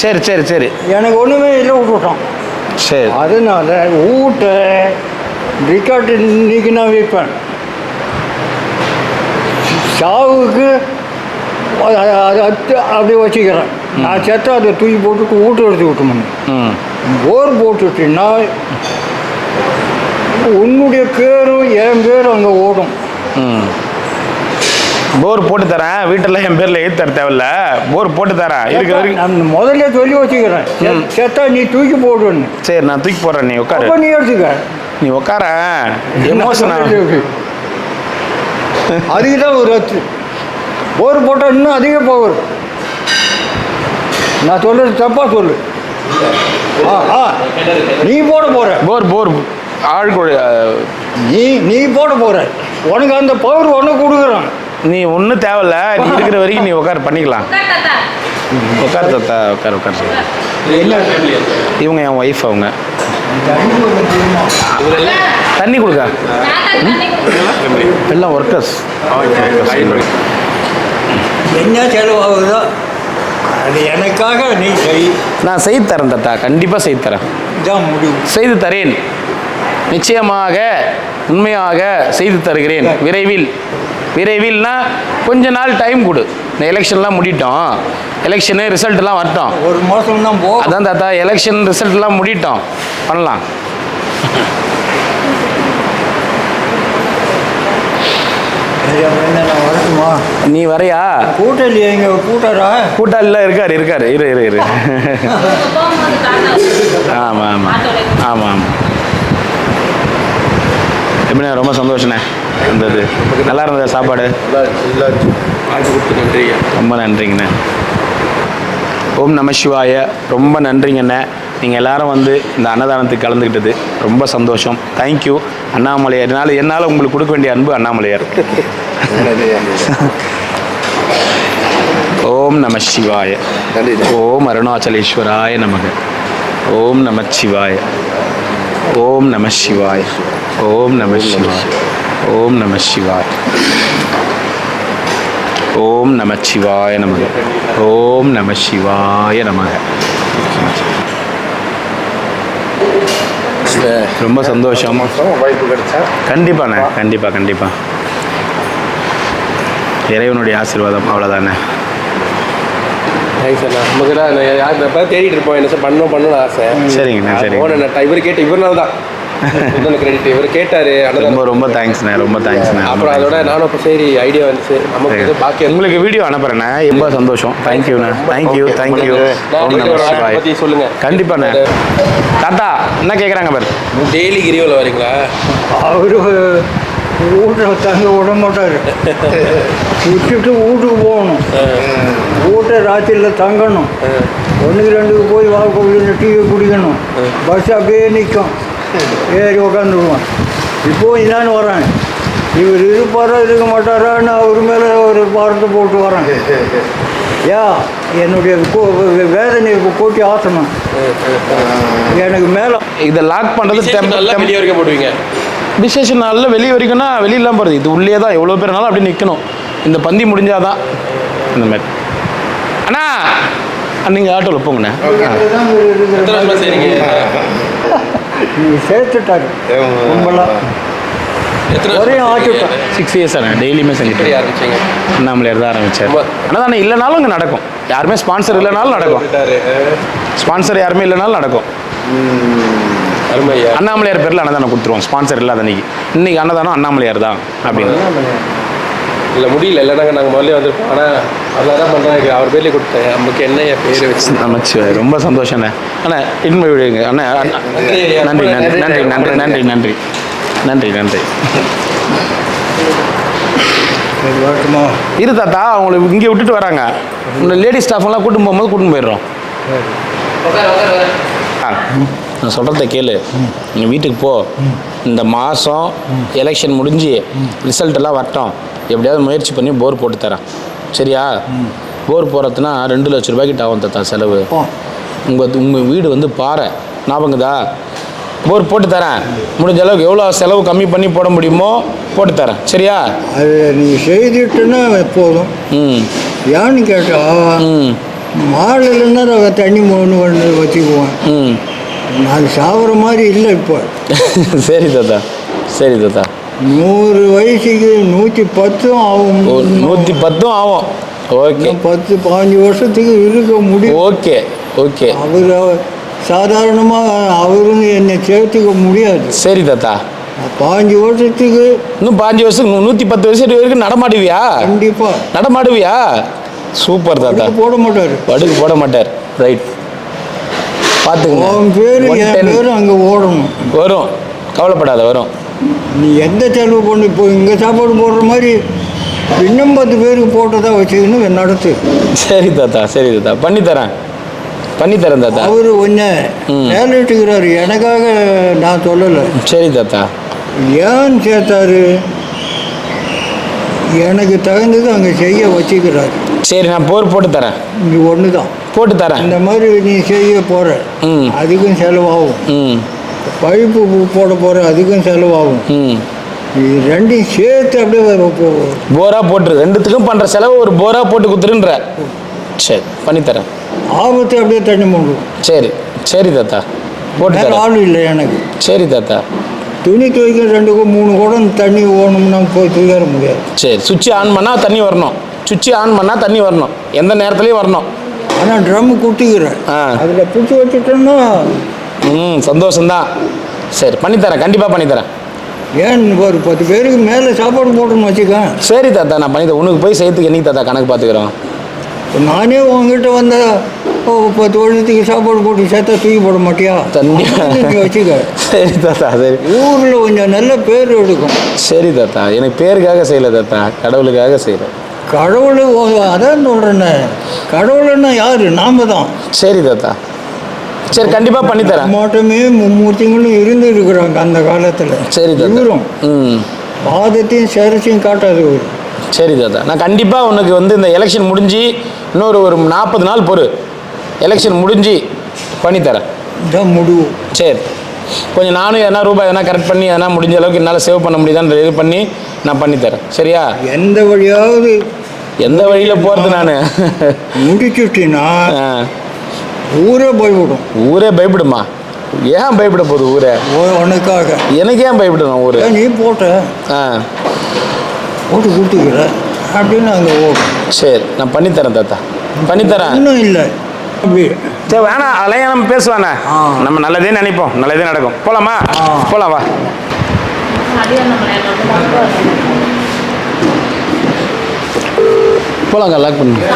சரி
எனக்கு ஒன்றுமே இல்லை விட்டுவிட்டான்.
சரி,
அதனால ஊட்ட ரிக்கார்டு இன்னைக்கு நான் வைப்பேன். சாவுக்கு அதை அப்படியே வச்சுக்கிறேன். நான் செத்த அதை தூக்கி போட்டுட்டு ஊட்ட எடுத்து விட்டோம்னு போர் போட்டுட்டுன்னா உன்னுடைய பேரும் என் பேரும் அங்கே ஓடும்.
போர் போட்டு தரேன். வீட்டில் என் பேரில் எழுதி தர தேவையில்ல, போர் போட்டு தரேன். இருக்கிற வரைக்கும்
நான் முதல்ல சொல்லி வச்சுக்கிறேன். செத்தா நீ தூக்கி போடுன்னு.
சரி, நான் தூக்கி போடுறேன். நீ உட்காரு.
நீ எடுத்துக்க.
நீ உட்கார. எமோஷன்
அதுக்கு தான் ஒரு ரத்து. போர் போட்டால் இன்னும் அதிக போகும். நான் சொல்கிறது தப்பாக சொல்லு. நீ போட போகிற
போர் ஆழ்குழி
நீ போட போகிற. உனக்கு அந்த பவர் ஒன்று கொடுக்குறான்.
நீ ஒன்றும் தேவையில்ல, நீ இருக்கிற வரைக்கும் நீ உட்கார், பண்ணிக்கலாம். உட்கார் தாத்தா, உட்கார் சொல்லுங்க. இவங்க என் ஒய்ஃப். அவங்க தண்ணி கொடுக்க எல்லாம் ஒர்க்கர்ஸ்.
என்ன செலவாகுதோ அது எனக்காக நீ செய்.
நான் செய்து தரேன் தாத்தா, கண்டிப்பாக செய்து தரேன்.
இதான் முடிவு.
செய்து தரேன், நிச்சயமாக உண்மையாக செய்து தருகிறேன். விரைவில்னா கொஞ்ச நாள் டைம் கொடு. இந்த எலெக்ஷன்லாம் முடிட்டோம். எலெக்ஷனு ரிசல்ட்லாம் வரட்டும்.
1 மாதம் தான் போகும்.
அதான் தாத்தா, எலெக்ஷன் ரிசல்ட்லாம் முடிட்டோம், பண்ணலாம்.
நான் வரட்டுமா?
நீ வரையா?
கூட்டல் எங்க கூட்டாரா?
கூட்டாளில் இருக்காரு. இரு. ஆமாம். எப்படிண்ணே, ரொம்ப சந்தோஷண்ணே. இருந்தது? நல்லா இருந்தது சாப்பாடு?
ஆட்சி கொடுத்து நன்றி.
ரொம்ப நன்றிங்கண்ணே. ஓம் நம சிவாய. ரொம்ப நன்றிங்கண்ணே. நீங்கள் எல்லாரும் வந்து இந்த அன்னதானத்துக்கு கலந்துக்கிட்டது ரொம்ப சந்தோஷம். தேங்க்யூ அண்ணாமலையார். என்னால் உங்களுக்கு கொடுக்க வேண்டிய அன்பு அண்ணாமலையார். ஓம் நம சிவாய. ஓம் அருணாச்சலேஸ்வராய நமக. ஓம் நம சிவாய. ஓம் நம சிவாய. ஓம் நம சிவாய. ஓம் நம சிவாய. ஓம் நம சிவாய நமக. ஓம் நம சிவாய நமக. ரொம்ப சந்தோஷம்.
வாய்ப்பு கிடைச்சா
கண்டிப்பாண்ணே. கண்டிப்பாக இறைவனுடைய ஆசீர்வாதம். அவ்வளோதானே.
தேங்க்ஸ் அண்ணா. நமக்கு தான் யார் தேடிட்டு இருப்போம் என்ன சார் பண்ணணும்னு ஆசை.
சரிங்கண்ணா. சரி.
இவர் கேட்ட இவர்னால தான் கிரெடிட். இவர் கேட்டார்.
ரொம்ப தேங்க்ஸ்ண்ணே. ரொம்ப தேங்க்ஸ்ண்ணே.
அப்புறம் அதோட நானும் இப்போ சரி ஐடியா வந்துச்சு நமக்கு பாக்கி
உங்களுக்கு வீடியோ அனுப்புகிறேண்ணே. ரொம்ப சந்தோஷம். தேங்க்யூண்ணே. தேங்க்யூ. ஓம் நம சிவாய.
பற்றி சொல்லுங்கள்.
கண்டிப்பாண்ணே. தாத்தா என்ன கேட்குறாங்க பாரு.
டெய்லி கிரிவலம் வரீங்களா?
அவரு வீட்டில் தங்க விட மாட்டார். விட்டுட்டு வீட்டுக்கு போகணும். வீட்டை ராத்திரியில் தங்கணும். 1-2க்கு போய் வாக்குள்ள டீயை குடிக்கணும். பஸ் அப்படியே நிற்கும். ஏறி உட்காந்துருவோம். இப்போ இதான்னு வரேன். இவர் இருப்பாரா இருக்க மாட்டாரான்னு அவர் மேலே ஒரு பாரத்தை போட்டு வரேன். என்னுடைய வேதனையை கூட்டி ஆசனம் எனக்கு மேலே.
இதை லாக் பண்ணுறது
வெளியே வரைக்கும் போடுவீங்க.
விசேஷ நாளில் வெளியே வரைக்கும்னா வெளியெல்லாம் போகிறது. இது உள்ளே தான் எவ்வளோ பேர்னாலும் அப்படி நிற்கணும். இந்த பந்தி முடிஞ்சாதான் இந்த மாதிரி. அண்ணா நீங்கள் ஆட்டோவில் போங்கண்ணே.
சரிங்க.
நீங்கள் சேர்த்துட்டாரு கும்பலாம். ஒரே ஆச்சுட்டோம்.
6 இயர்ஸ் அண்ணா. டெய்லியுமே செஞ்சுட்டு
ஆரம்பிச்சிங்க.
அண்ணாமலையார் தான் ஆரம்பித்தார். ஆனால் தானே இல்லைனாலும் இங்கே நடக்கும். யாருமே ஸ்பான்சர் இல்லைனாலும் நடக்கும். ஸ்பான்சர் யாருமே இல்லைனாலும் நடக்கும். அண்ணாமலையார் பேரில் அன்னதானம் கொடுத்துருவோம். ஸ்பான்சர் இல்லாத இன்னைக்கு அன்னதானம் அண்ணாமலையார் தான் அப்படின்னு.
இல்லை முடியல. இல்லைனாங்க நாங்கள் முதல்ல வந்துருப்போம். ஆனால் அதெல்லாம் பண்ணுறாங்க. அவர் பேர்லேயே கொடுத்தேன். நமக்கு என்ன பேர் வச்சு
நமச்சிவாய். ரொம்ப சந்தோஷண்ணே. அண்ணா இன்மை விடுங்க அண்ணா. நன்றி நன்றி நன்றி நன்றி நன்றி நன்றி நன்றி நன்றி. இரு தாத்தா. அவங்களுக்கு இங்கே விட்டுட்டு வராங்க. இந்த லேடி ஸ்டாஃப்லாம் கூட்டின்னு போகும்போது கூட்டின்னு போயிடுறோம். நான் சொல்கிறத கேளு. நீங்கள் வீட்டுக்கு போ. இந்த மாதம் எலெக்ஷன் முடிஞ்சு ரிசல்ட் எல்லாம் வரட்டும். எப்படியாவது முயற்சி பண்ணி போர் போட்டு தரேன். சரியா? போர் போகிறதுனா 2 லட்ச ரூபாய்க்கிட்ட ஆகும் தாத்தா செலவு. உங்கள் வீடு வந்து பாறை ஞாபகதா? போர் போட்டு தரேன். முடிஞ்ச அளவுக்கு எவ்வளோ செலவு கம்மி பண்ணி போட முடியுமோ போட்டு தரேன். சரியா?
அது நீங்கள் செய்துட்டுன்னா போதும். ஏன்னு கேட்டா மாடு இல்லைன்னா தண்ணி ஒன்று வச்சுக்குவேன். நான் சாப்பிட்ற மாதிரி இல்லை இப்போ.
சரி தாத்தா. சரி தாத்தா.
100 வயசுக்கு 110 ஆகும்.
110 ஆகும். ஓகே.
10-15 வருஷத்துக்கு இருக்க முடியும்.
Okay okay.
அவர் சாதாரணமாக அவரும் என்னை சேர்த்துக்க முடியாது.
சரி தாத்தா.
15 வருஷத்துக்கு
இன்னும் 15 வருஷத்துக்கு 110 வருஷத்துக்கு வரைக்கும் நடமாடுவியா?
கண்டிப்பாக
நடமாடுவியா? சூப்பர் தாத்தா.
போட மாட்டார்.
படுக்கு போட மாட்டார். ரைட். பார்த்துக்கங்க.
அவன் பேர் என் பேரும் அங்கே ஓடணும்.
வரும். கவலைப்படாத வரும்.
நீ எந்த செலவு பண்ணு. இப்போ இங்கே சாப்பாடு போடுற மாதிரி இன்னும் 10 பேருக்கு போட்டதா வச்சுக்கணும் நடத்து.
சரி தாத்தா. சரி தாத்தா. பண்ணித்தரேன் தாத்தா.
அவர் ஒன்று வேலைட்டுக்கிறாரு. எனக்காக நான் சொல்லலை.
சரி தாத்தா.
ஏன்னு சேர்த்தாரு எனக்கு தகுந்தது அங்கே செய்ய வச்சுக்கிறாரு.
சரி நான் போர் போட்டு தரேன்.
இங்கே ஒன்று தான்
போட்டு தரேன்.
இந்த மாதிரி நீ செய்ய போகிற அதுக்கும் செலவாகும். பைப்பு போட போகிற அதுக்கும் செலவாகும். இது ரெண்டையும் சேர்த்து அப்படியே
போரா போட்டுரு. ரெண்டுத்துக்கும் பண்ணுற செலவு ஒரு போரா போட்டு கொடுத்துருன்ற. சரி பண்ணித்தரேன்.
ஆபத்து அப்படியே தண்ணி மூடும்.
சரி சரி தாத்தா. போட்டு தரேன்.
ஆள் இல்லை எனக்கு.
சரி தாத்தா.
துணி துவைக்க 2-3 குடம் தண்ணி ஓடணும்னா போய் துவைக்க முடியாது.
சரி. சுவிட்சு ஆன் பண்ணால் தண்ணி வரணும். சுவிட்சு ஆன் பண்ணால் தண்ணி வரணும். எந்த நேரத்துலையும் வரணும்.
ஆனால் ட்ரம்மு கொடுத்துக்கிறேன். அதில் பிடிச்சி வச்சுட்டோன்னா
சந்தோஷம்தான். சரி பண்ணித்தரேன். கண்டிப்பாக பண்ணித்தரேன்.
ஏன் ஒரு 10 பேருக்கு மேலே சாப்பாடு போடணும்னு வச்சுக்க.
சரி தாத்தா. நான் பண்ணித்தரேன். உனக்கு போய் சேர்த்துக்கு என்னைக்கு தாத்தா கணக்கு பார்த்துக்கிறோம்.
நானே உங்ககிட்ட வந்த 10 வருஷத்துக்கு சாப்பாடு போட்டு சேர்த்தா தூக்கி போட மாட்டியா?
கண்டிப்பா.
நீ வச்சுக்க.
சரி தாத்தா, சரி.
ஊரில் கொஞ்சம் நல்ல பேர் எடுக்கும்.
சரி தாத்தா, எனக்கு பேருக்காக செய்யலை தாத்தா, கடவுளுக்காக செய்கிறேன்.
கடவுள் அதான் சொல்கிறேன்னே, கடவுள்னா யார்? நாம தான்.
சரி தாத்தா, சரி கண்டிப்பாக பண்ணித்தரேன்.
மாட்டமே மும்மூர்த்திங்களும் இருந்து இருக்கிறாங்க அந்த காலத்தில்.
சரி தாத்தா.
இவரும் பாதத்தையும் சேரத்தையும் காட்டாது.
சரி தாத்தா, நான் கண்டிப்பாக உனக்கு வந்து இந்த எலெக்ஷன் முடிஞ்சு இன்னொரு 40 நாள் பொறு, எலெக்ஷன் முடிஞ்சு பண்ணித்தரேன்.
இதான் முடிவு.
சரி, கொஞ்சம் நானும் எதனா ரூபாய் எதனா கரெக்ட் பண்ணி எதனா முடிஞ்ச அளவுக்கு என்னால் சேவ் பண்ண முடியுதான்னு இது பண்ணி நான் பண்ணித்தரேன். சரியா?
எந்த வழியாவது
எந்த வழியில் போகிறது நான்
முடிச்சுட்டினா ஊரே பயப்படும்.
ஊரே பயப்படுமா? ஏன் பயப்பட போகுது ஊரே?
உனக்காக.
எனக்கு ஏன் பயப்படணும் ஊர்?
நீ போட்ட போட்டு கொடுத்துக்கிற அப்படின்னு அங்கே ஓடும்.
சரி, நான் பண்ணித்தரேன் தாத்தா, பண்ணித்தரேன்.
இன்னும் இல்லை அப்படி.
சரி வேணாம், அதெல்லாம் நம்ம பேசுவானே, நம்ம நல்லதே நினைப்போம், நல்லதே நடக்கும். போலாமா? போலாம் வா.
போலாங்க, லாக் பண்ணுங்க.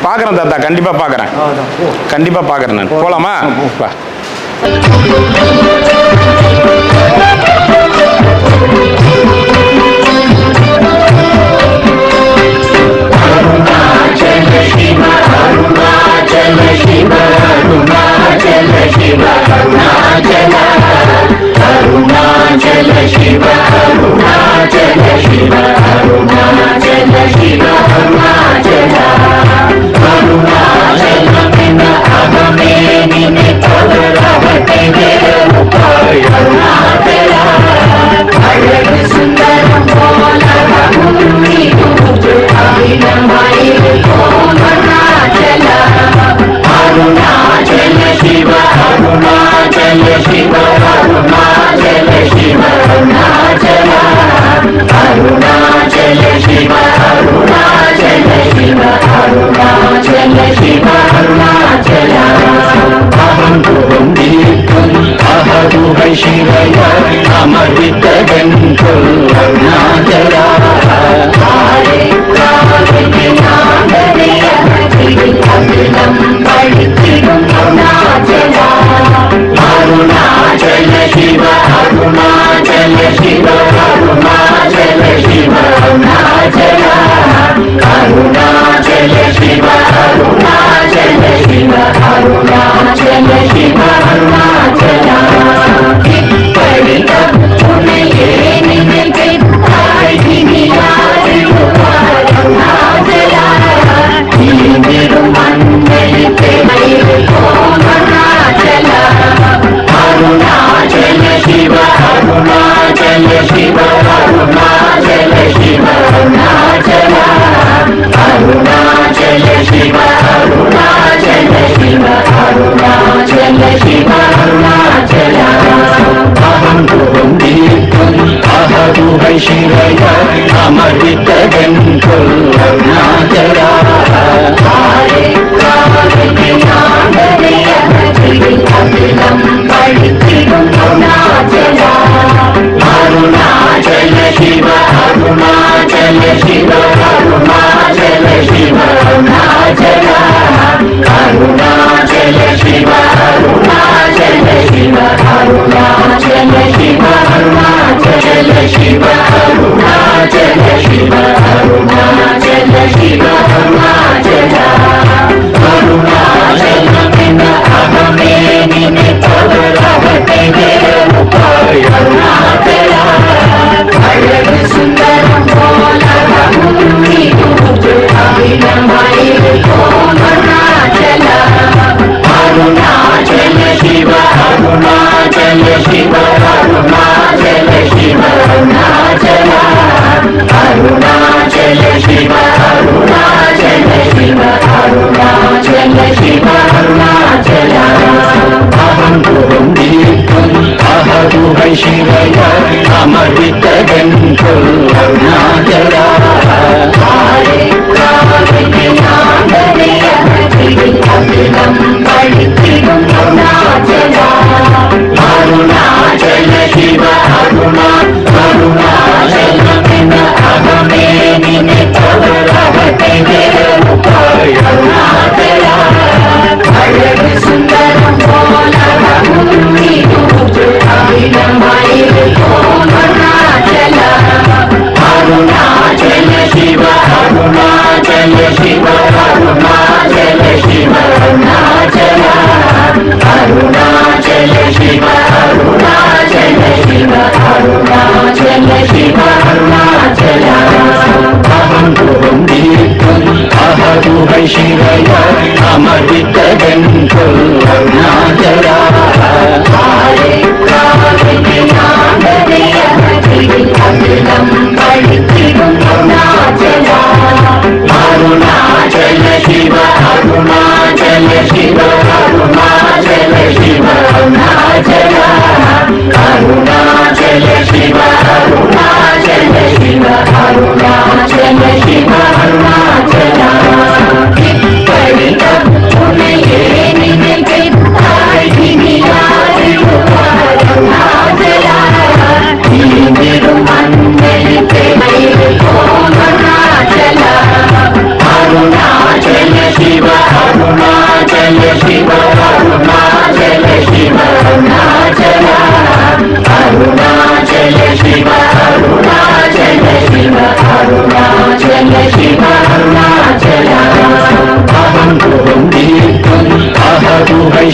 பார்க்குறேன் தாத்தா, கண்டிப்பாக பார்க்குறேன், கண்டிப்பாக பார்க்குறேன் நான். போலாமா? வா.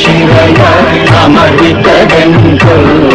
शिवय अमृतगंकुल